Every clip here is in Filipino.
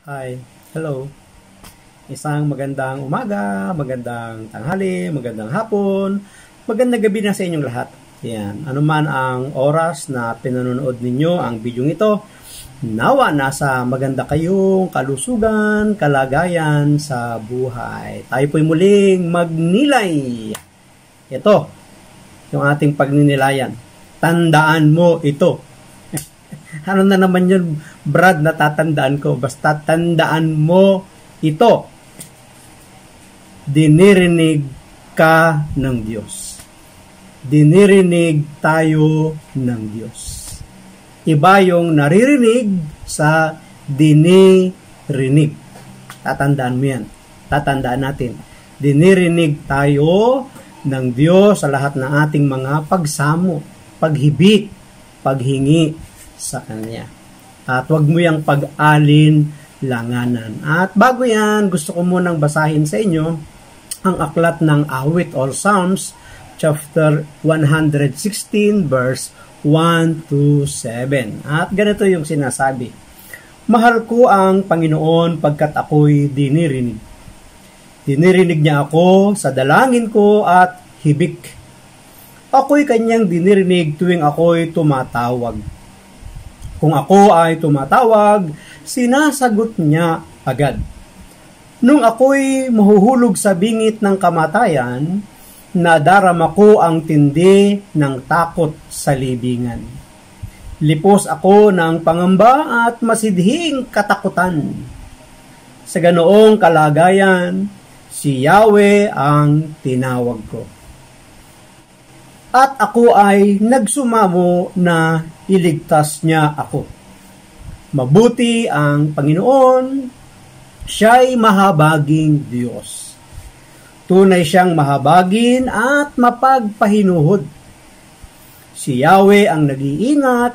Hi, hello. Isang magandang umaga, magandang tanghali, magandang hapon, magandang gabi na sa inyong lahat. Yan, anuman ang oras na pinanonood ninyo ang video ito, nawa nasa maganda kayong kalusugan, kalagayan sa buhay. Tayo po'y muling magnilay. Ito, yung ating pagninilayan. Tandaan mo ito. Ano na naman yun, Brad, natatandaan ko. Basta tandaan mo ito. Dinirinig ka ng Diyos. Dinirinig tayo ng Diyos. Iba yung naririnig sa dinirinig. Tatandaan mo yan. Tatandaan natin. Dinirinig tayo ng Diyos sa lahat ng ating mga pagsamo, paghibik, paghingi sa Kanya. At wag mo yung pag-alin-langanan. At bago yan, gusto ko munang basahin sa inyo ang aklat ng awit or Psalms chapter 116 verse 1 to 7. At ganito yung sinasabi. Mahal ko ang Panginoon pagkat ako'y dinirinig. Dinirinig niya ako sa dalangin ko at hibik. Ako'y kanyang dinirinig tuwing ako'y tumatawag. Kung ako ay tumatawag, sinasagot niya agad. Nung ako'y mahuhulog sa bingit ng kamatayan, nadarama ko ang tindi ng takot sa libingan. Lipos ako ng pangamba at masidhing katakutan. Sa ganoong kalagayan, si Yahweh ang tinawag ko. At ako ay nagsumamo na iligtas niya ako. Mabuti ang Panginoon, siya'y mahabaging Diyos. Tunay siyang mahabagin at mapagpahinuhod. Si Yahweh ang nag-iingat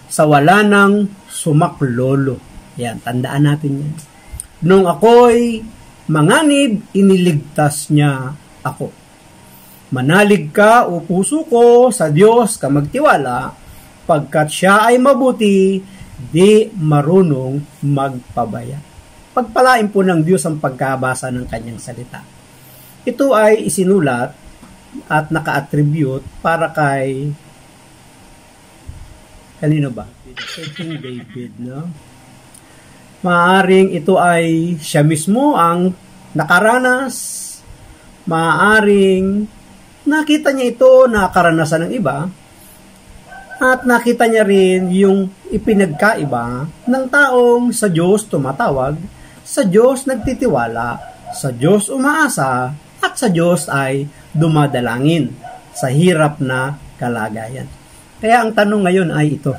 sa wala ng sumaklolo. Yan, tandaan natin yan. Nung ako'y manganib, iniligtas niya ako. Manalig ka o puso ko sa Diyos ka magtiwala, pagkat siya ay mabuti, di marunong magpabaya. Pagpalain po ng Diyos ang pagkabasa ng kanyang salita. Ito ay isinulat at naka-attribute para kay kanino ba? King David, no? Maaaring ito ay siya mismo ang nakaranas, maaaring nakita niya ito na karanasan ng iba at nakita niya rin yung ipinagkaiba ng taong sa Diyos tumatawag, sa Diyos nagtitiwala, sa Diyos umaasa at sa Diyos ay dumadalangin sa hirap na kalagayan. Kaya ang tanong ngayon ay ito.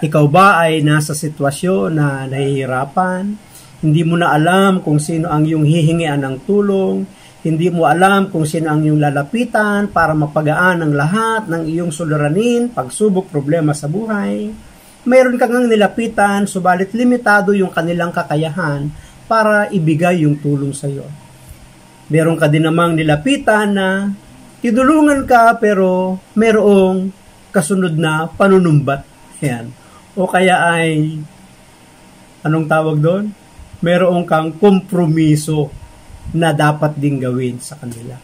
Ikaw ba ay nasa sitwasyon na nahihirapan? Hindi mo na alam kung sino ang iyong hihingian ng tulong? Hindi mo alam kung sino ang iyong lalapitan para mapagaan ang lahat ng iyong suliranin, pagsubok, problema sa buhay. Mayroon kang nilapitan, subalit limitado yung kanilang kakayahan para ibigay yung tulong sa iyo. Meron ka din namang nilapitan na tinulungan ka pero mayroong kasunod na panunumbat. Yan. O kaya ay, anong tawag doon? Mayroong kang kompromiso na dapat ding gawin sa kanila.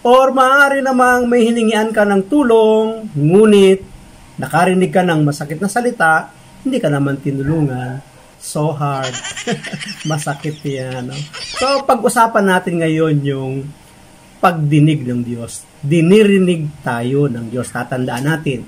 Or maaari namang may hiningian ka ng tulong, ngunit nakarinig ka ng masakit na salita, hindi ka naman tinulungan. So hard. Masakit yan. No? So pag-usapan natin ngayon yung pagdinig ng Diyos. Dinirinig tayo ng Diyos. Tatandaan natin.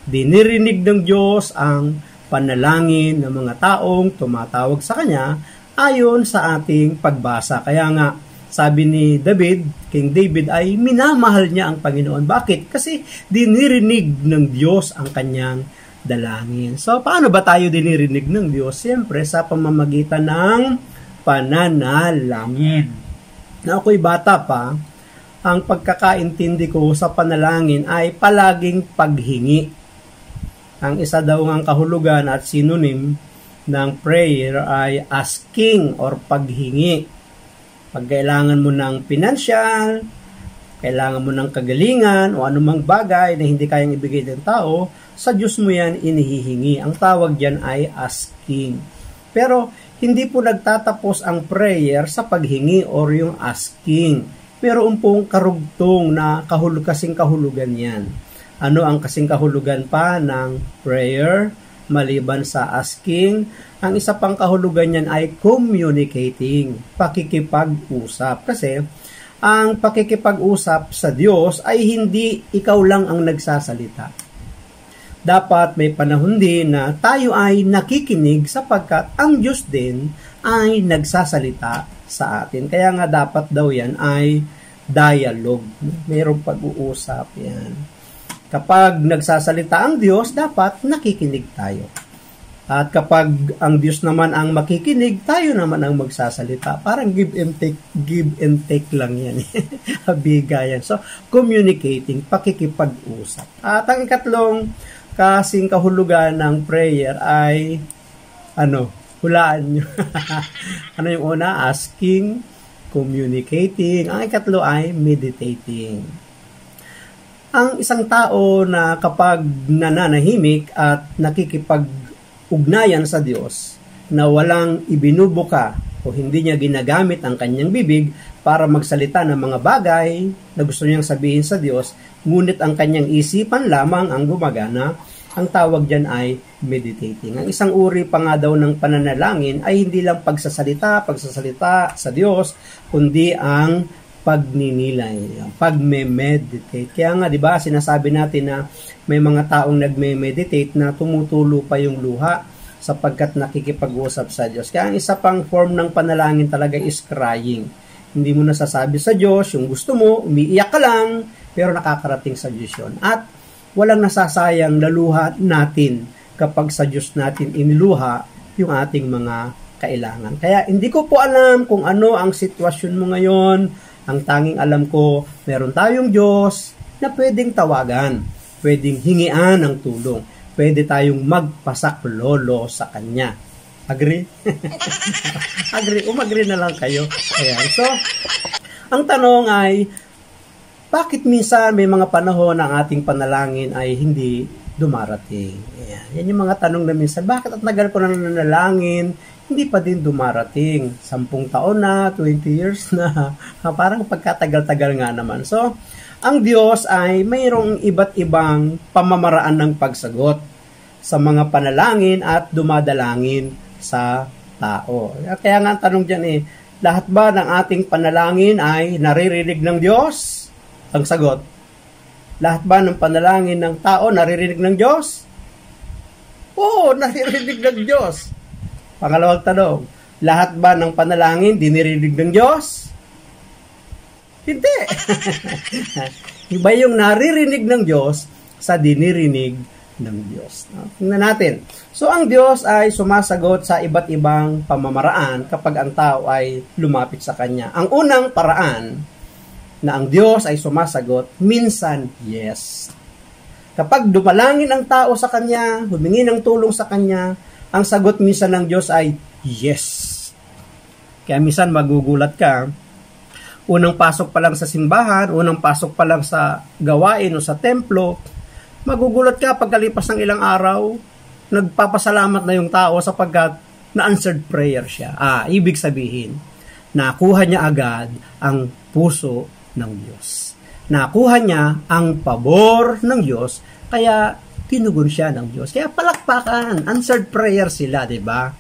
Dinirinig ng Diyos ang panalangin ng mga taong tumatawag sa Kanya ayon sa ating pagbasa. Kaya nga, sabi ni David, King David, ay minamahal niya ang Panginoon. Bakit? Kasi dinirinig ng Diyos ang kanyang dalangin. So, paano ba tayo dinirinig ng Diyos? Siyempre, sa pamamagitan ng pananalangin. Na ako'y bata pa, ang pagkakaintindi ko sa panalangin ay palaging paghingi. Ang isa daw ng kahulugan at synonym ng prayer ay asking or paghingi. Pag kailangan mo ng pinansyal, kailangan mo ng kagalingan o anumang bagay na hindi kayang ibigay ng tao, sa Diyos mo yan inihihingi. Ang tawag diyan ay asking. Pero hindi po nagtatapos ang prayer sa paghingi or yung asking. Meron pong karugtong na kasing kahulugan yan. Ano ang kasing kahulugan pa ng prayer? Maliban sa asking, ang isa pang kahulugan niyan ay communicating, pakikipag-usap. Kasi ang pakikipag-usap sa Diyos ay hindi ikaw lang ang nagsasalita. Dapat may panahon din na tayo ay nakikinig sapagkat ang Diyos din ay nagsasalita sa atin. Kaya nga dapat daw yan ay dialogue. Mayroong pag-uusap yan. Kapag nagsasalita ang Diyos, dapat nakikinig tayo. At kapag ang Diyos naman ang makikinig, tayo naman ang magsasalita. Parang give and take lang yan. Bigayan. So, communicating, pakikipag-usap. At ang ikatlong kasing kahulugan ng prayer ay, hulaan nyo. Ano yung una? Asking, communicating. Ang ikatlo ay meditating. Ang isang tao na kapag nananahimik at nakikipag-ugnayan sa Diyos na walang ibinubuka o hindi niya ginagamit ang kanyang bibig para magsalita ng mga bagay na gusto niyang sabihin sa Diyos, ngunit ang kanyang isipan lamang ang gumagana, ang tawag dyan ay meditating. Ang isang uri pa nga daw ng pananalangin ay hindi lang pagsasalita sa Diyos, kundi ang pagninilay, pagme-meditate. Kaya nga, di ba, sinasabi natin na may mga taong nagme-meditate na tumutulo pa yung luha sapagkat nakikipag-usap sa Diyos. Kaya ang isa pang form ng panalangin talaga is crying. Hindi mo nasasabi sa Diyos yung gusto mo, umiiyak ka lang, pero nakakarating sa Diyos yun. At walang nasasayang na luha natin kapag sa Diyos natin iniluha yung ating mga kailangan. Kaya hindi ko po alam kung ano ang sitwasyon mo ngayon. Ang tanging alam ko, meron tayong Diyos na pwedeng tawagan, pwedeng hingian ng tulong, pwede tayong magpasaklolo sa Kanya. Agree? Agree? Agree na lang kayo. Ayan. So, ang tanong ay, bakit minsan may mga panahon ang ating panalangin ay hindi dumarating? Ayan. Yan yung mga tanong na minsan, bakit at nagal ko na nanalangin, hindi pa din dumarating. 10 taon na, 20 years na. Parang pagkatagal-tagal nga naman. So, ang Diyos ay mayroong iba't ibang pamamaraan ng pagsagot sa mga panalangin at dumadalangin sa tao. Kaya nga ang tanong dyan lahat ba ng ating panalangin ay naririnig ng Diyos? Ang sagot, lahat ba ng panalangin ng tao naririnig ng Diyos? Oo, naririnig ng Diyos. Pangalawang tanong, lahat ba ng panalangin dinirinig ng Diyos? Hindi. Iba yung naririnig ng Diyos sa dinirinig ng Diyos. Tingnan natin. So, ang Diyos ay sumasagot sa iba't ibang pamamaraan kapag ang tao ay lumapit sa Kanya. Ang unang paraan na ang Diyos ay sumasagot, minsan, yes. Kapag dumalangin ang tao sa Kanya, humingi ng tulong sa Kanya, ang sagot minsan ng Diyos ay yes. Kaya minsan magugulat ka, unang pasok pa lang sa simbahan, unang pasok pa lang sa gawain o sa templo, magugulat ka pagkalipas ng ilang araw, nagpapasalamat na yung tao sapagkat na-answered prayer siya. Ibig sabihin, nakuha niya agad ang puso ng Diyos. Nakuha niya ang pabor ng Diyos, kaya tinugon siya ng Diyos. Kaya palakpakan, answered prayer sila, di ba?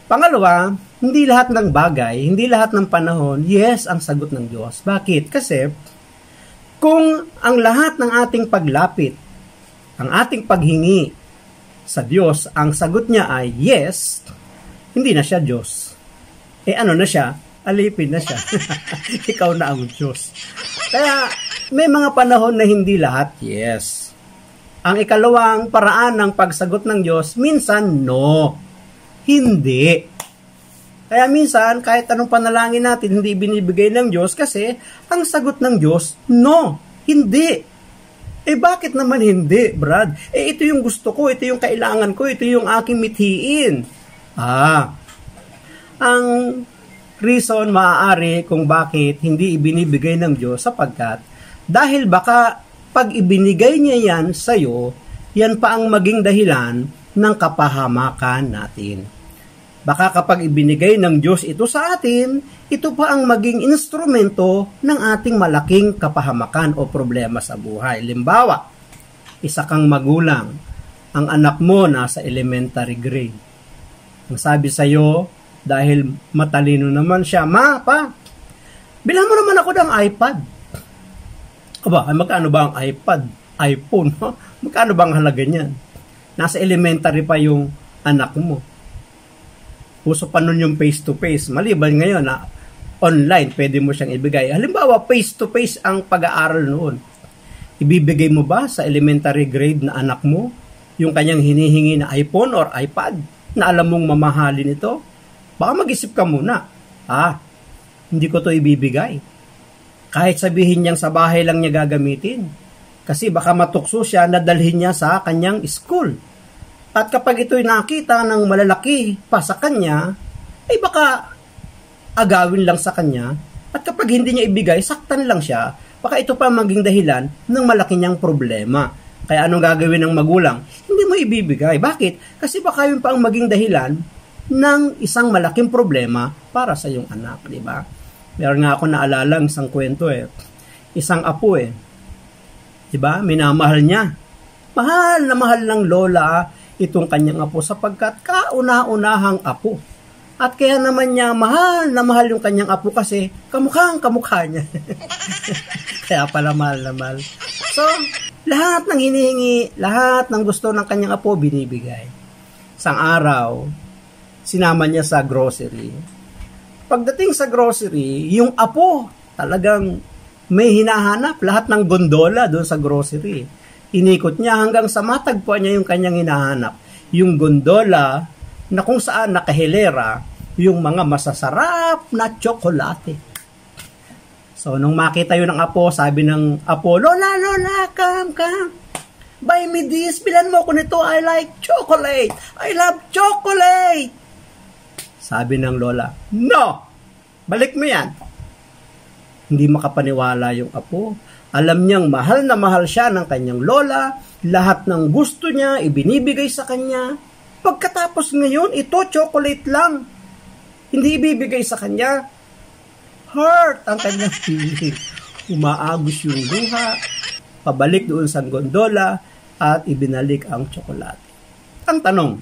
Pangalawa, hindi lahat ng bagay, hindi lahat ng panahon, yes, ang sagot ng Diyos. Bakit? Kasi, kung ang lahat ng ating paglapit, ang ating paghingi sa Diyos, ang sagot niya ay yes, hindi na siya Diyos. Ano na siya? Alipin na siya. Ikaw na ang Diyos. Kaya, may mga panahon na hindi lahat yes. Ang ikalawang paraan ng pagsagot ng Diyos, minsan no. Hindi. Kaya minsan, kahit anong panalangin natin, hindi binibigay ng Diyos kasi ang sagot ng Diyos, no. Hindi. Bakit naman hindi, Brad? Ito yung gusto ko, ito yung kailangan ko, ito yung aking mithiin. Ang reason maaari kung bakit hindi ibinibigay ng Diyos sapagkat dahil baka pag ibinigay niya yan sa'yo, yan pa ang maging dahilan ng kapahamakan natin. Baka kapag ibinigay ng Diyos ito sa atin, ito pa ang maging instrumento ng ating malaking kapahamakan o problema sa buhay. Limbawa, isa kang magulang, ang anak mo nasa elementary grade. Ang sabi sa'yo, dahil matalino naman siya, Ma, Pa, bilhan mo naman ako ng iPad. Aba, magkano ba ang iPad? iPhone, ha? Magkano ba ang halaga niyan? Nasa elementary pa yung anak mo. Uso pa nun yung face-to-face. Maliban ngayon na online, pwede mo siyang ibigay. Halimbawa, face-to-face ang pag-aaral noon. Ibibigay mo ba sa elementary grade na anak mo yung kanyang hinihingi na iPhone or iPad na alam mong mamahalin ito? Baka mag-isip ka muna, hindi ko to ibibigay. Kahit sabihin niyang sa bahay lang niya gagamitin. Kasi baka matukso siya na dalhin niya sa kanyang school. At kapag ito'y nakita ng malalaki pa sa kanya, ay baka agawin lang sa kanya. At kapag hindi niya ibigay, saktan lang siya. Baka ito pa maging dahilan ng malaki niyang problema. Kaya anong gagawin ng magulang? Hindi mo ibibigay. Bakit? Kasi baka yun pa ang maging dahilan ng isang malaking problema para sa iyong anak. Diba? Meron nga ako naalala isang kwento Isang apo Diba? Minamahal niya. Mahal na mahal ng lola itong kanyang apo sapagkat kauna-unahang apo. At kaya naman niya mahal na mahal yung kanyang apo kasi kamukha niya. Kaya pala mahal na mahal. So, lahat ng hinihingi, lahat ng gusto ng kanyang apo binibigay. Isang araw, sinama niya sa grocery. Pagdating sa grocery, yung apo talagang may hinahanap, lahat ng gondola doon sa grocery. Inikot niya hanggang sa matagpuan niya yung kanyang hinahanap. Yung gondola na kung saan nakahilera yung mga masasarap na tsokolate. So, nung makita yun ng apo, sabi ng apo, Lola, come. Buy me this, bilan mo ko nito, I like chocolate. I love chocolate. Sabi ng lola, no! Balik mo yan. Hindi makapaniwala yung apo. Alam niyang mahal na mahal siya ng kanyang lola. Lahat ng gusto niya, ibinibigay sa kanya. Pagkatapos ngayon, ito chocolate lang. Hindi ibibigay sa kanya. Hurt ang kanyang feeling. Umaagos yung luha. Pabalik doon sa gondola at ibinalik ang tsokolate. Ang tanong,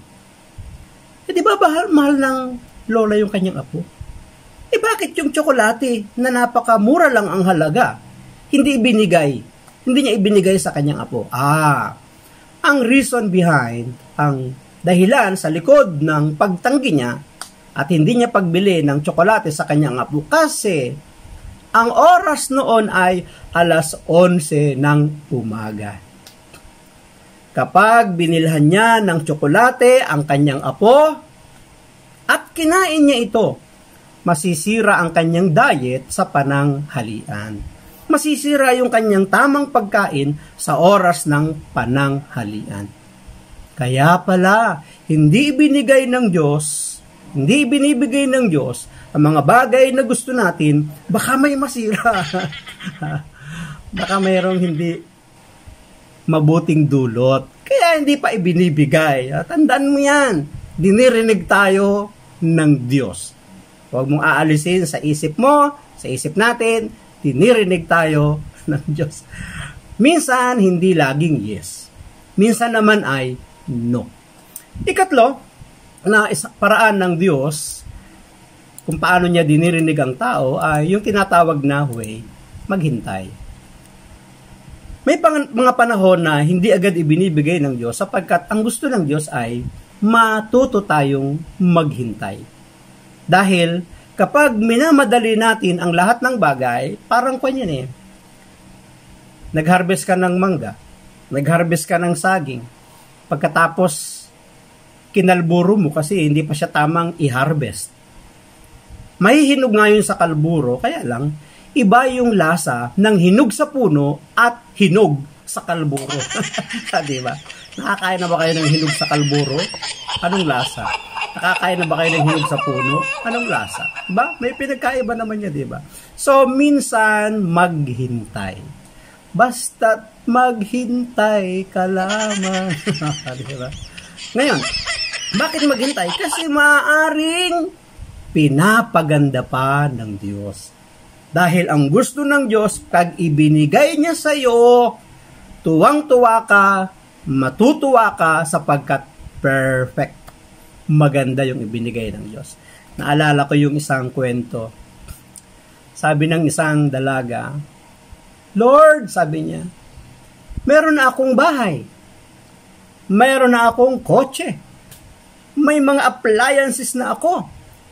di ba mahal ng lola yung kanyang apo? Bakit yung tsokolate na napakamura lang ang halaga, hindi niya ibinigay sa kanyang apo? Ang reason behind, ang dahilan sa likod ng pagtanggi niya at hindi niya pagbili ng tsokolate sa kanyang apo kasi ang oras noon ay 11:00 ng umaga. Kapag binilhan niya ng tsokolate ang kanyang apo at kinain niya ito, masisira ang kanyang diet sa pananghalian. Masisira yung kanyang tamang pagkain sa oras ng pananghalian. Kaya pala, hindi ibinibigay ng Diyos ang mga bagay na gusto natin, baka may masira. Baka mayroong hindi mabuting dulot. Kaya hindi pa ibinibigay. Tandaan mo yan. Dinirinig tayo ng Diyos. Huwag mong aalisin sa isip mo, sa isip natin, dinirinig tayo ng Diyos. Minsan, hindi laging yes. Minsan naman ay no. Ikatlo, na paraan ng Diyos, kung paano niya dinirinig ang tao, ay yung tinatawag na way, maghintay. May mga panahon na hindi agad ibinibigay ng Diyos sapagkat ang gusto ng Diyos ay matuto tayong maghintay. Dahil kapag minamadali natin ang lahat ng bagay, parang kanyan nag-harvest ka ng mangga, nag-harvest ka ng saging, pagkatapos kinalburo mo kasi hindi pa siya tamang i-harvest. Mahihinog nga yun sa kalburo, kaya lang, iba yung lasa ng hinog sa puno at hinog sa kalburo. Diba? Nakakain na ba kayo ng hinog sa kalburo? Anong lasa? Nakakain na ba kayo ng hinog sa puno? Anong lasa? Diba? May pinagkaiba naman niya, diba? So, minsan, maghintay. Basta't maghintay ka lamang. Diba? Ngayon, Bakit maghintay? Kasi maaaring pinapaganda pa ng Diyos. Dahil ang gusto ng Diyos, pag ibinigay niya sa iyo, tuwang-tuwa ka, matutuwa ka sapagkat perfect. Maganda yung ibinigay ng Diyos. Naalala ko yung isang kwento. Sabi ng isang dalaga, Lord, sabi niya, meron na akong bahay. Meron na akong kotse. May mga appliances na ako.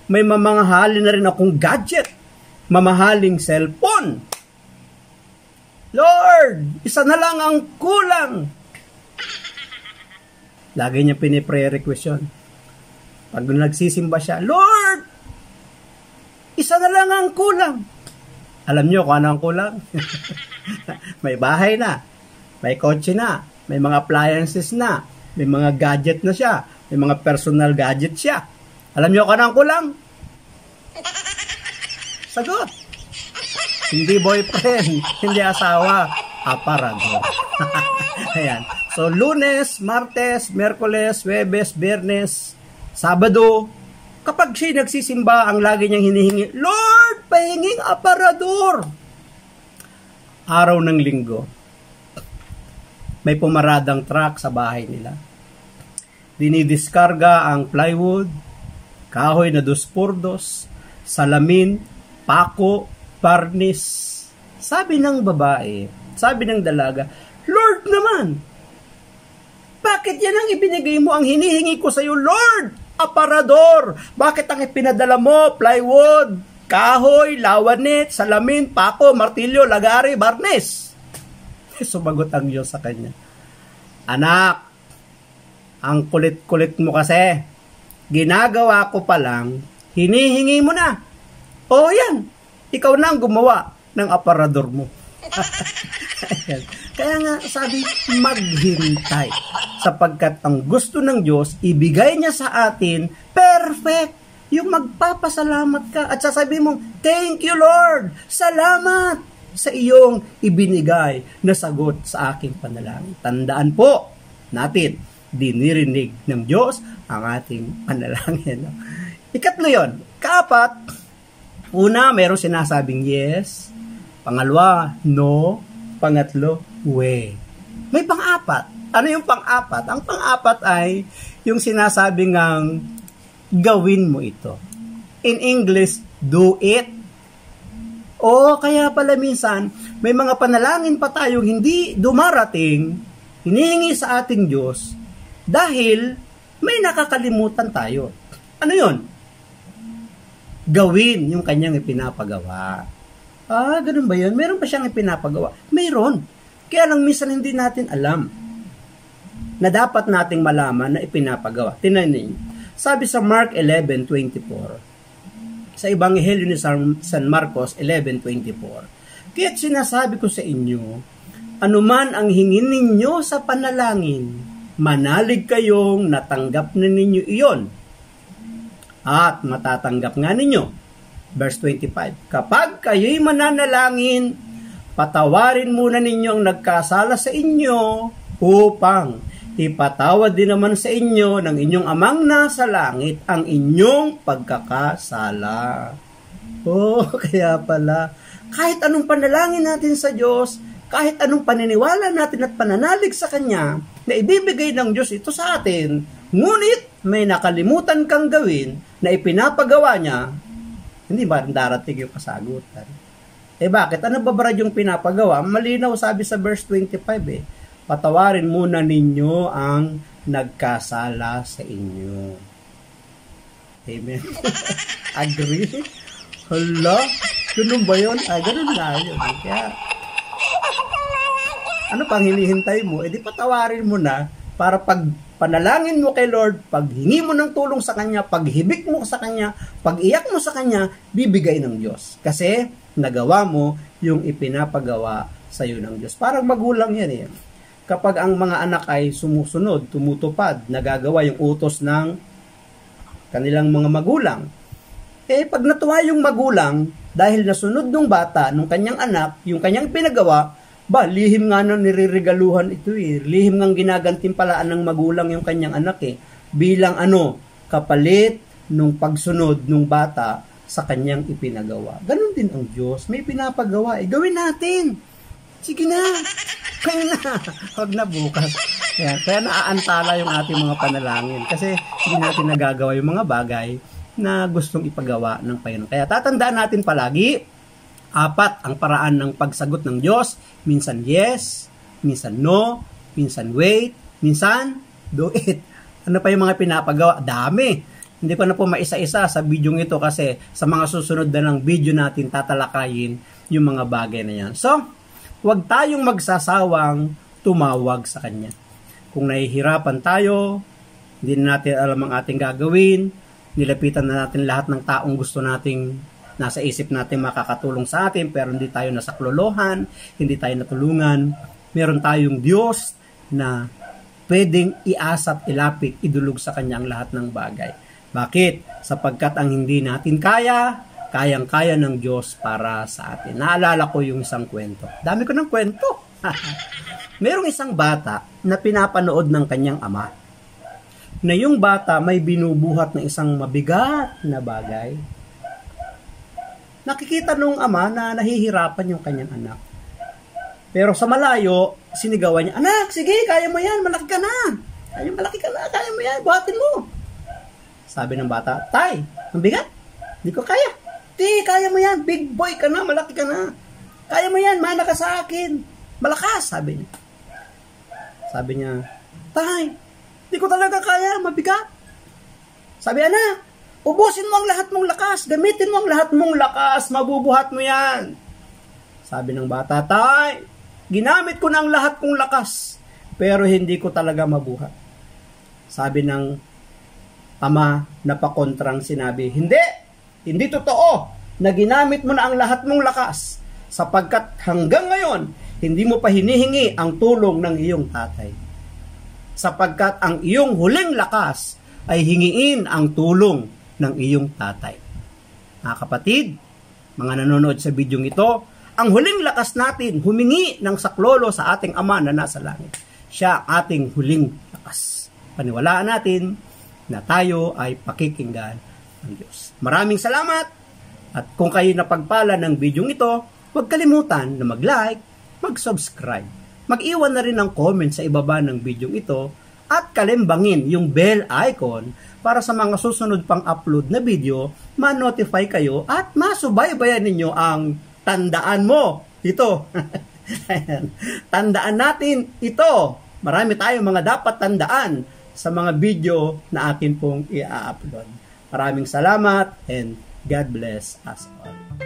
May mamahalin na rin akong gadget. Mamahaling cellphone. Lord, isa na lang ang kulang. Lagi niya pinipre-request yun. Pag nagsisimba siya, Lord, isa na lang ang kulang. Alam niyo kung ano ang kulang? May bahay na. May kotse na. May mga appliances na. May mga gadget na siya. May mga personal gadget siya. Alam niyo kung ano ang kulang? Sagot. Hindi boyfriend, hindi asawa, aparador. Ayan. So, Lunes, Martes, Merkules, Huwebes, Biyernes, Sabado, kapag siya nagsisimba, ang lagi niyang hinihingi, Lord, pahinging aparador. Araw ng Linggo, may pumaradang truck sa bahay nila. Dinidiskarga ang plywood, kahoy na 2x2, salamin, pako, barnis. Sabi ng babae, sabi ng dalaga, Lord naman, bakit yan ang ibinigay mo? Ang hinihingi ko sa iyo, Lord, aparador. Bakit ang ipinadala mo? Plywood, kahoy, lawanit, salamin, pako, martilyo, lagari, barnis. Sumagot ang Diyos sa kanya, anak, ang kulit-kulit mo kasi. Ginagawa ko pa lang, hinihingi mo na. O yan, ikaw na ang gumawa ng aparador mo. Kaya nga sabi, maghintay. Sapagkat ang gusto ng Diyos, ibigay niya sa atin, perfect. Yung magpapasalamat ka at sasabihin mo, thank you Lord, salamat sa iyong ibinigay na sagot sa aking panalangin. Tandaan po natin, dinirinig ng Diyos ang ating panalangin. Ikatlo yun. Kaapat, una, meron sinasabing yes. Pangalawa, no. Pangatlo, we. May pang-apat. Ano yung pang-apat? Ang pang-apat ay yung sinasabing ang gawin mo ito. In English, do it. O kaya pala minsan, may mga panalangin pa tayong hindi dumarating, hinihingi sa ating Diyos, dahil may nakakalimutan tayo. Ano yun? Gawin yung kanyang ipinapagawa. Ganun ba yun? Meron pa siyang ipinapagawa? Mayroon. Kaya lang minsan hindi natin alam na dapat nating malaman na ipinapagawa. Tinanin. Sabi sa Mark 11:24, sa Ebanghelyo ni San Marcos 11:24, kaya't sinasabi ko sa inyo, anuman ang hingin ninyo sa panalangin, manalig kayong natanggap na ninyo iyon at matatanggap nga ninyo. Verse 25, kapag kayo'y mananalangin, patawarin muna ninyo ang nagkasala sa inyo upang ipatawad din naman sa inyo ng inyong amang nasa langit ang inyong pagkakasala. Kaya pala, kahit anong panalangin natin sa Diyos, kahit anong paniniwala natin at pananalig sa Kanya, na ibibigay ng Diyos ito sa atin, ngunit may nakalimutan kang gawin na ipinapagawa niya, hindi ba darating yung kasagutan? Bakit? Ano ba yung pinapagawa? Malinaw sabi sa verse 25 patawarin muna ninyo ang nagkasala sa inyo. Amen. Agree? Hala? Ganun ba yun? Ganun nga yun. Kaya, ano pang hinihintay mo? Di patawarin mo na para pag panalangin mo kay Lord, pag hingi mo ng tulong sa Kanya, pag hibik mo sa Kanya, pag iyak mo sa Kanya, bibigay ng Diyos. Kasi nagawa mo yung ipinapagawa sa iyo ng Diyos. Parang magulang yan eh. Kapag ang mga anak ay sumusunod, tumutupad, nagagawa yung utos ng kanilang mga magulang. Pag natuwa yung magulang, dahil nasunod ng bata, nung kanyang anak, yung kanyang pinagawa, lihim nga na niriregaluhan ito eh. Lihim nga ginagantimpalaan ng magulang yung kanyang anak eh. bilang kapalit nung pagsunod nung bata sa kanyang ipinagawa. Ganon din ang Diyos. May pinapagawa. Gawin natin. Sige na. Kaya na. Huwag na bukas. Kaya naaantala yung ating mga panalangin. Kasi hindi natin nagagawa yung mga bagay na gustong ipagawa ng Panginoon. Kaya tatandaan natin palagi, 4 ang paraan ng pagsagot ng Diyos. Minsan yes, minsan no, minsan wait, minsan do it. Ano pa yung mga pinapagawa? Dami. Hindi ko na po maisa-isa sa video ito kasi sa mga susunod na ng video natin tatalakayin yung mga bagay na yan. So, huwag tayong magsasawang tumawag sa Kanya. Kung nahihirapan tayo, hindi na natin alam ang ating gagawin, nilapitan na natin lahat ng taong gusto nating nasa isip natin makakatulong sa atin, pero hindi tayo nasaklolohan, hindi tayo natulungan. Meron tayong Diyos na pwedeng iasat, ilapit, idulog sa Kanya ang lahat ng bagay. Bakit? Sapagkat ang hindi natin kaya, kayang-kaya ng Diyos para sa atin. Naalala ko yung isang kwento. Dami ko ng kwento. Merong isang bata na pinapanood ng kanyang ama. Na yung bata may binubuhat ng isang mabigat na bagay. Nakikita nung ama na nahihirapan yung kanyang anak. Pero sa malayo, sinigawan niya, "Anak, sige, kaya mo yan, malaki ka na. Malaki ka na, kaya mo yan, buhatin mo." Sabi ng bata, "Tay, ang bigat, di ko kaya." "Di, kaya mo yan, big boy ka na, malaki ka na. Kaya mo yan, mana ka sa akin. Malakas," sabi niya. Sabi niya, "Tay, di ko talaga kaya, mabigat." Sabi, "Anak, ubusin mo ang lahat mong lakas, gamitin mo ang lahat mong lakas, mabubuhat mo yan." Sabi ng bata, "Tay, ginamit ko na ang lahat kong lakas, pero hindi ko talaga mabuhat." Sabi ng ama na pakontrang sinabi, Hindi totoo na ginamit mo na ang lahat mong lakas, sapagkat hanggang ngayon, hindi mo pa hinihingi ang tulong ng iyong tatay. Sapagkat ang iyong huling lakas ay hingiin ang tulong ng iyong tatay. Mga kapatid, mga nanonood sa video ito, ang huling lakas natin humingi ng saklolo sa ating Ama na nasa langit. Siya ang ating huling lakas. Paniwalaan natin na tayo ay pakikinggan ng Diyos. Maraming salamat, at kung kayo napagpala ng video ito, huwag kalimutan na mag-like, mag-subscribe, mag-iwan na rin ng comment sa ibaba ng video ito, at kalimbangin yung bell icon para sa mga susunod pang upload na video, ma-notify kayo at masubaybayan ninyo ang tandaan mo. Ito. Tandaan natin ito. Marami tayong mga dapat tandaan sa mga video na akin pong i-upload. Maraming salamat and God bless us all.